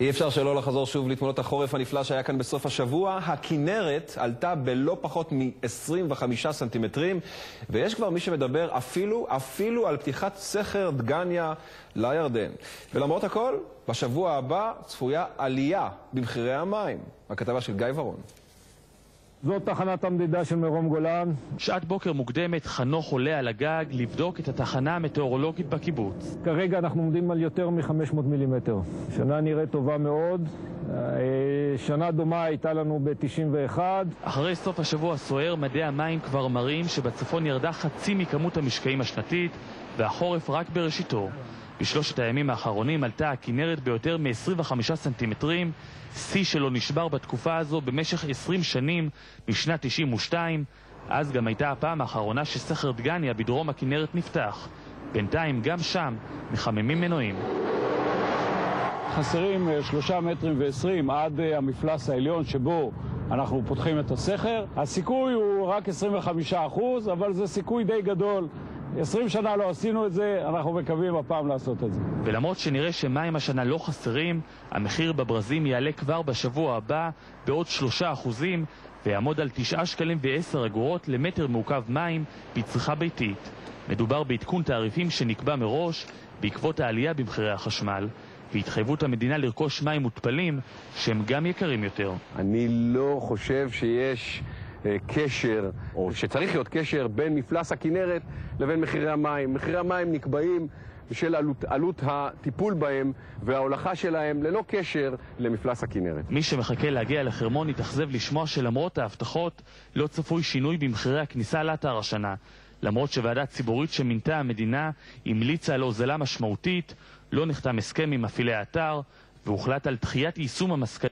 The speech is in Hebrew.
אי אפשר שלא לחזור שוב לתמונות החורף הנפלא שהיה כאן בסוף השבוע. הכינרת עלתה בלא פחות מ-25 סנטימטרים, ויש כבר מי שמדבר אפילו על פתיחת סכר דגניה לירדן. ולמרות הכל, בשבוע הבא צפויה עלייה במחירי המים. הכתבה של גיא ורון. זאת תחנת המדידה של מרום גולן. שעת בוקר מוקדמת, חנוך עולה על הגג לבדוק את התחנה המטאורולוגית בקיבוץ. כרגע אנחנו עומדים על יותר מ-500 מילימטר. שנה נראית טובה מאוד. שנה דומה הייתה לנו ב-91. אחרי סוף השבוע הסוער, מדעי המים כבר מראים שבצפון ירדה חצי מכמות המשקעים השנתית, והחורף רק בראשיתו. בשלושת הימים האחרונים עלתה הכינרת ביותר מ-25 סנטימטרים, שיא שלא נשבר בתקופה הזו במשך 20 שנים, משנת 92. אז גם הייתה הפעם האחרונה שסכר דגניה בדרום הכינרת נפתח. בינתיים גם שם מחממים מנועים. חסרים 3.20 מטרים עד המפלס העליון שבו אנחנו פותחים את הסכר. הסיכוי הוא רק 25%, אבל זה סיכוי די גדול. 20 שנה לא עשינו את זה, אנחנו מקווים הפעם לעשות את זה. ולמרות שנראה שמים השנה לא חסרים, המחיר בברזים יעלה כבר בשבוע הבא בעוד 3% ויעמוד על 9.10 שקלים למטר מעוקב מים בצריכה ביתית. מדובר בעדכון תעריפים שנקבע מראש בעקבות העלייה במחירי החשמל והתחייבות המדינה לרכוש מים מותפלים שהם גם יקרים יותר. אני לא חושב שיש קשר, או שצריך להיות קשר בין מפלס הכינרת לבין מחירי המים. מחירי המים נקבעים בשל עלות הטיפול בהם וההולכה שלהם ללא קשר למפלס הכינרת. מי שמחכה להגיע לחרמון יתאכזב לשמוע שלמרות ההבטחות לא צפוי שינוי במחירי הכניסה לאתר השנה. למרות שוועדה ציבורית שמינתה המדינה המליצה על הוזלה משמעותית, לא נחתם הסכם עם מפעילי האתר והוחלט על דחיית יישום המסקנות.